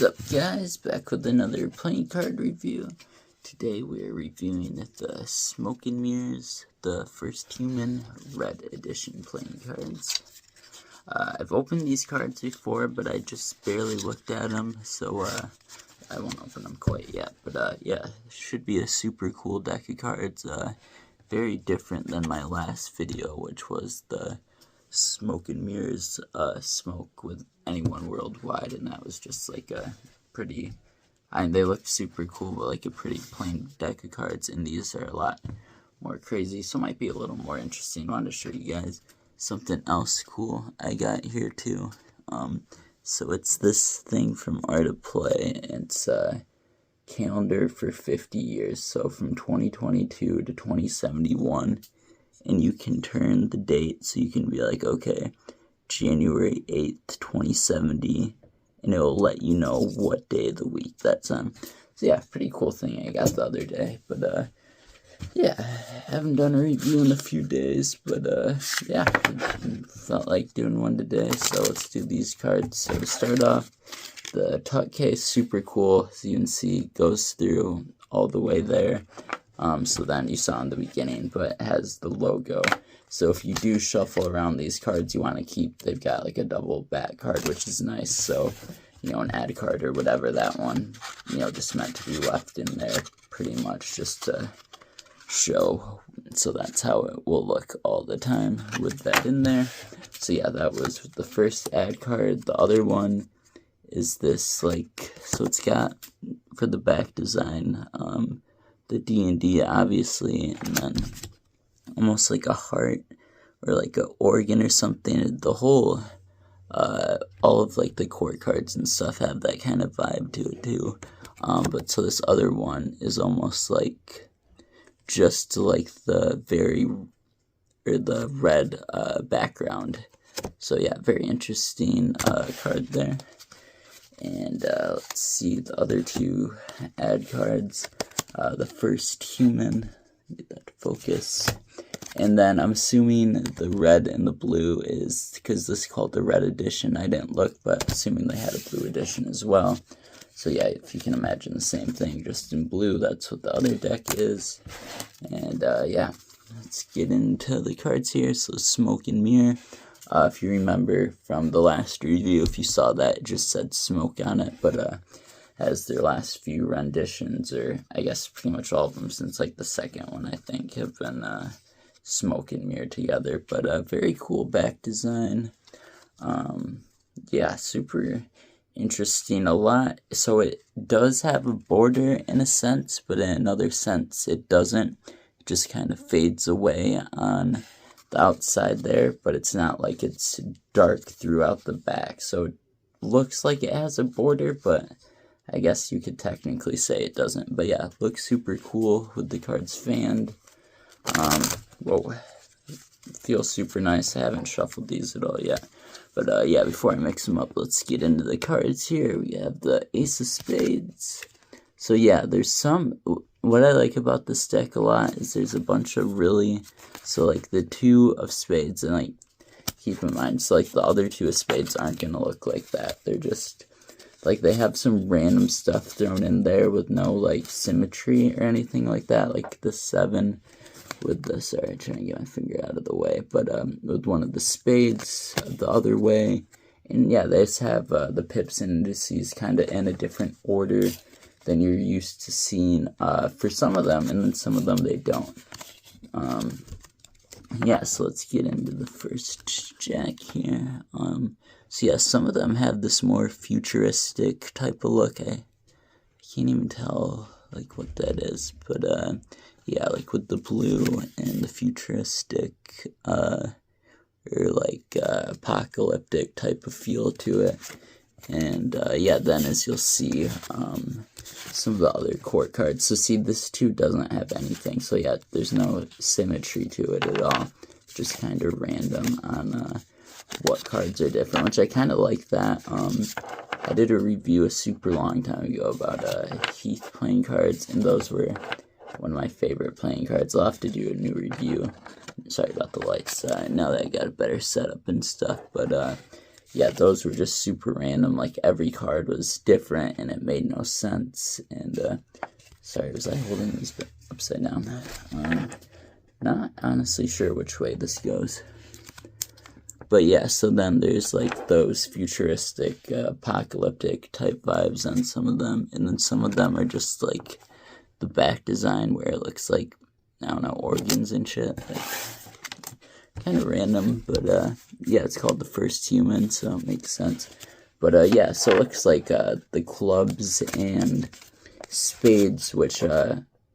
What's up, guys? Back with another playing card review. Today we're reviewing the Smoke and Mirrors, the First Human Red Edition playing cards. I've opened these cards before, but I just barely looked at them, so I won't open them quite yet. But yeah, should be a super cool deck of cards. Very different than my last video, which was the Smoke and Mirrors Smoke with Anyone Worldwide, and that was just like a pretty, they look super cool, but like a pretty plain deck of cards, and these are a lot more crazy, so might be a little more interesting. I wanted to show you guys something else cool I got here too. So it's this thing from Art of Play. It's a calendar for 50 years, so from 2022 to 2071. And you can turn the date, so you can be like, okay, January 8th, 2070, and it'll let you know what day of the week that's on. So yeah, pretty cool thing I got the other day, but yeah, I haven't done a review in a few days, but yeah, felt like doing one today, so let's do these cards. So to start off, the tuck case, super cool, as you can see, goes through all the way there. So then you saw in the beginning, but it has the logo. So if you do shuffle around these cards you want to keep, they've got like a double back card, which is nice. So, you know, an ad card or whatever, that one, you know, just meant to be left in there pretty much just to show. So that's how it will look all the time with that in there. So yeah, that was the first ad card. The other one is this, like, so it's got for the back design, the D&D, obviously, and then almost like a heart or like an organ or something. The whole, all of like the court cards and stuff have that kind of vibe to it too. But so this other one is almost like just like the the red background. So yeah, very interesting card there. And let's see the other two ad cards. The First Human, get that to focus, and then I'm assuming the red and the blue is, because this is called the Red Edition, I didn't look, but assuming they had a blue edition as well. So yeah, if you can imagine the same thing, just in blue, that's what the other deck is. And yeah, let's get into the cards here. So Smoke and Mirror, if you remember from the last review, if you saw that, it just said smoke on it, but as their last few renditions, or I guess pretty much all of them since like the second one, I think, have been Smoke and Mirror together. But very cool back design. Yeah, super interesting a lot. So it does have a border in a sense, but in another sense it doesn't. It just kind of fades away on the outside there, but it's not like it's dark throughout the back. So it looks like it has a border, but I guess you could technically say it doesn't. But yeah, it looks super cool with the cards fanned. Whoa, feels super nice. I haven't shuffled these at all yet. But yeah, before I mix them up, let's get into the cards here. We have the Ace of Spades. So yeah, there's some, what I like about this deck a lot is there's a bunch of really, so like the two of spades, and like, keep in mind, so like the other two of spades aren't going to look like that. They're just, like, they have some random stuff thrown in there with no, like, symmetry or anything like that. Like the 7 with the, sorry, trying to get my finger out of the way. But with one of the spades the other way. And yeah, they just have the pips and indices kind of in a different order than you're used to seeing for some of them. And then some of them they don't. Yeah, so let's get into the first jack here. So yeah, some of them have this more futuristic type of look. I can't even tell like what that is, but yeah, like with the blue and the futuristic or like apocalyptic type of feel to it. And yeah, then as you'll see, some of the other court cards. So see, this too doesn't have anything. So yeah, there's no symmetry to it at all. Just kind of random on what cards are different, which I kind of like that. I did a review a super long time ago about Heath playing cards, and those were one of my favorite playing cards. I'll have to do a new review. Sorry about the lights. Now that I got a better setup and stuff, but yeah, those were just super random. Like, every card was different, and it made no sense. And, sorry, was I holding these upside down? Not honestly sure which way this goes. But yeah, so then there's like those futuristic, apocalyptic type vibes on some of them. And then some of them are just like the back design where it looks like, I don't know, organs and shit. Like, kind of random, but yeah, it's called The First Human, so it makes sense. But yeah, so it looks like the clubs and spades, which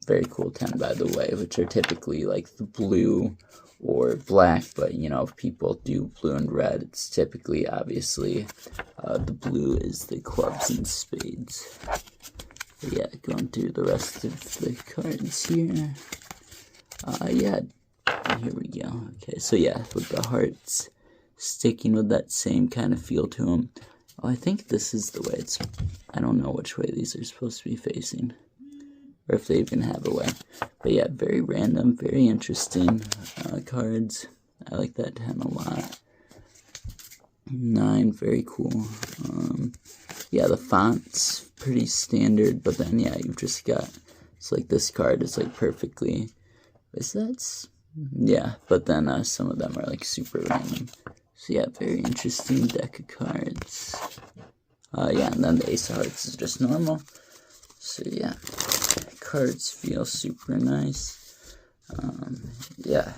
very cool 10 by the way, which are typically like the blue or black, but you know, if people do blue and red, it's typically, obviously, the blue is the clubs and spades. But yeah, going through the rest of the cards here. Yeah, here we go. Okay, so yeah, with the hearts, sticking with that same kind of feel to them. Oh, I think this is the way it's, I don't know which way these are supposed to be facing, or if they even have a way. But yeah, very random, very interesting cards. I like that 10 a lot. 9, very cool. Yeah, the font's pretty standard, but then yeah, you've just got, it's like this card is like perfectly, yeah, but then some of them are like super random. So yeah, very interesting deck of cards. Yeah, and then the Ace of Hearts is just normal. So yeah, cards feel super nice. Yeah,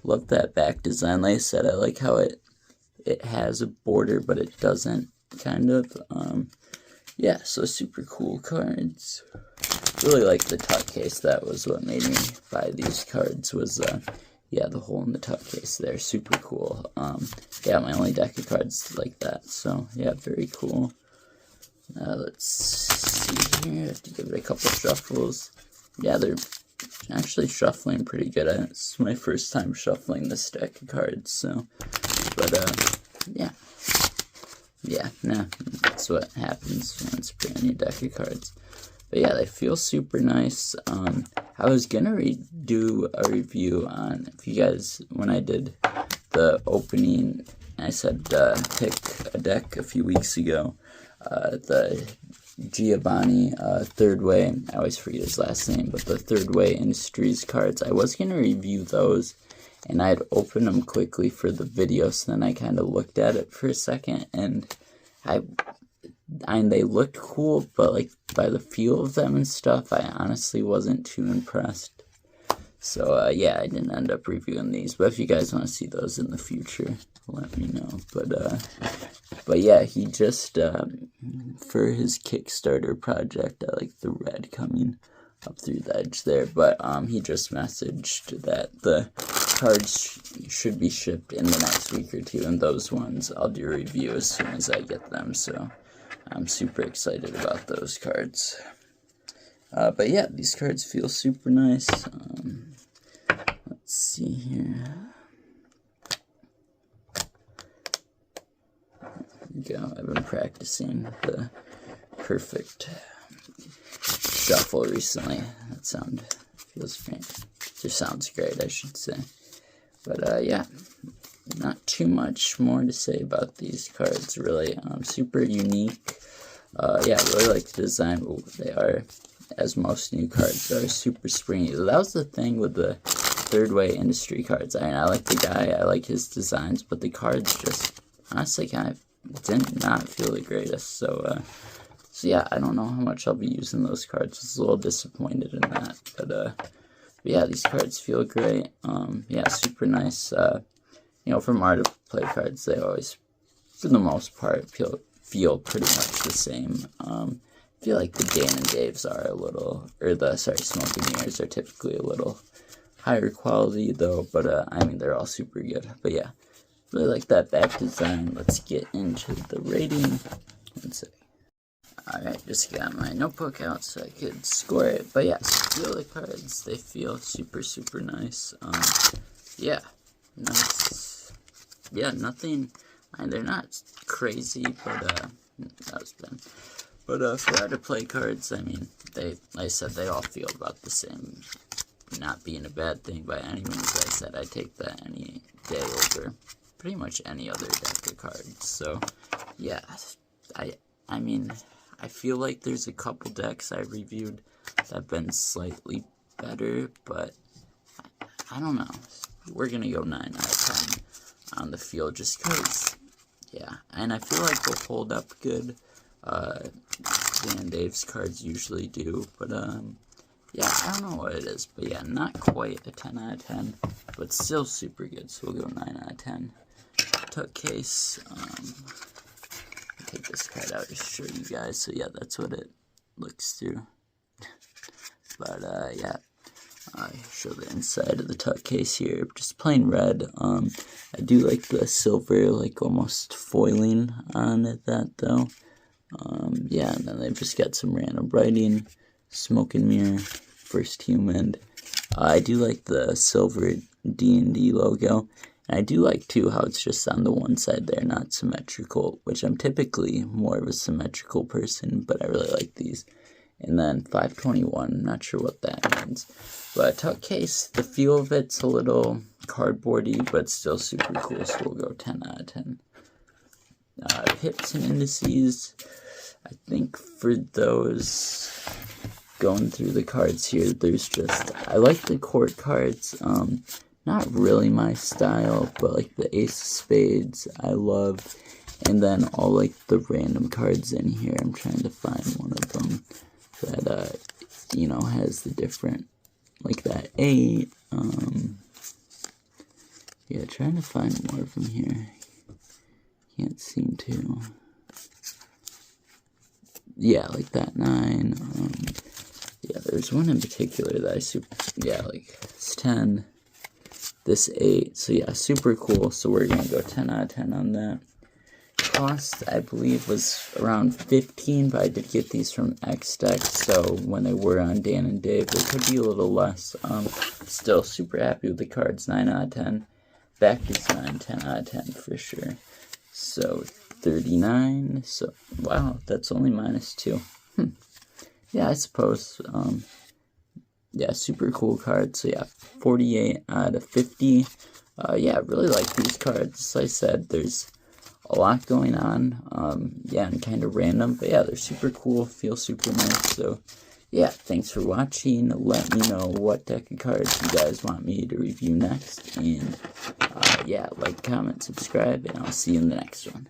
love that back design. Like I said, I like how it has a border, but it doesn't, kind of. Yeah, so super cool cards. Really like the tuck case. That was what made me buy these cards, was yeah, the hole in the tuck case there. Super cool. Yeah, my only deck of cards like that. So yeah, very cool. Let's see here. I have to give it a couple shuffles. Yeah, they're actually shuffling pretty good. It's my first time shuffling this deck of cards, so, but yeah. Yeah, nah, that's what happens when it's a brand new deck of cards. But yeah, they feel super nice. I was gonna do a review on, if you guys, when I did the opening, I said pick a deck a few weeks ago, the Giovanni Third Way, I always forget his last name, but the Third Way Industries cards, I was gonna review those, and I'd open them quickly for the video, so then I kind of looked at it for a second, and they looked cool, but like by the feel of them and stuff, I honestly wasn't too impressed. So yeah, I didn't end up reviewing these, but if you guys want to see those in the future, let me know. But yeah, he just, for his Kickstarter project, I like the red coming up through the edge there, but he just messaged that the cards should be shipped in the next week or two, and those ones I'll do a review as soon as I get them, so I'm super excited about those cards. But yeah, these cards feel super nice. Let's see here. There we go. I've been practicing the perfect shuffle recently. That sound feels great. Just sounds great, I should say. But yeah, not too much more to say about these cards, really. Super unique. Yeah, I really like the design. Ooh, they are, as most new cards are, super springy. That was the thing with the Third Way Industry cards. I mean, I like the guy, I like his designs, but the cards just, honestly, kind of did not feel the greatest. So yeah, I don't know how much I'll be using those cards. I was a little disappointed in that, but yeah, these cards feel great. Yeah, super nice. You know, from Art of Play cards, they always, for the most part, feel pretty much the same. I feel like the Dan and Daves are a little, or the, sorry, Smoke and Mirrors are typically a little higher quality, though, but I mean, they're all super good. But yeah, really like that back design. Let's get into the rating. One sec. Alright, just got my notebook out so I could score it. But yeah, feel the cards. They feel super, super nice. Yeah, nice. Yeah, nothing, I mean, they're not crazy, but that was bad. But for Art of Play cards, I mean, like I said, they all feel about the same. Not being a bad thing by any means. Like I said, I take that any day over pretty much any other deck of cards. So, yeah, I mean, I feel like there's a couple decks I reviewed that have been slightly better, but I don't know. We're gonna go 9 out of 10 on the field just because, yeah, and I feel like they'll hold up good. Dan Dave's cards usually do, but yeah, I don't know what it is, but yeah, not quite a 10 out of 10, but still super good, so we'll go 9 out of 10. Tuck case, take this card out just to show you guys, so yeah, that's what it looks through. But yeah, I show the inside of the tuck case here, just plain red. I do like the silver, like almost foiling on it, though. Yeah, and then they've just got some random writing, Smoke and Mirror, First Human. I do like the silver D&D logo, and I do like, too, how it's just on the one side there, not symmetrical, which I'm typically more of a symmetrical person, but I really like these. And then 521, not sure what that means. But tuck case, the feel of it's a little cardboardy, but still super cool, so we'll go 10 out of 10. Pips and indices, I think for those, going through the cards here, there's just, I like the court cards, not really my style, but like the Ace of Spades, I love, and then all like the random cards in here, I'm trying to find one of them that, you know, has the different, like that 8, yeah, trying to find more of them here. Can't seem to. Yeah, like that 9. Yeah, there's one in particular that like it's 10. This 8. So yeah, super cool. So we're gonna go 10 out of 10 on that. Cost, I believe, was around 15, but I did get these from X-Deck, so when they were on Dan and Dave, they could be a little less. Still super happy with the cards. 9 out of 10. Back design, 10 out of 10 for sure. So 39, so wow, that's only -2. Yeah, I suppose. Yeah, super cool card. So yeah, 48 out of 50. Yeah, I really like these cards. As I said, there's a lot going on. Yeah, and kind of random, but yeah, they're super cool, feel super nice. So yeah, thanks for watching. Let me know what deck of cards you guys want me to review next, and yeah, like, comment, subscribe, and I'll see you in the next one.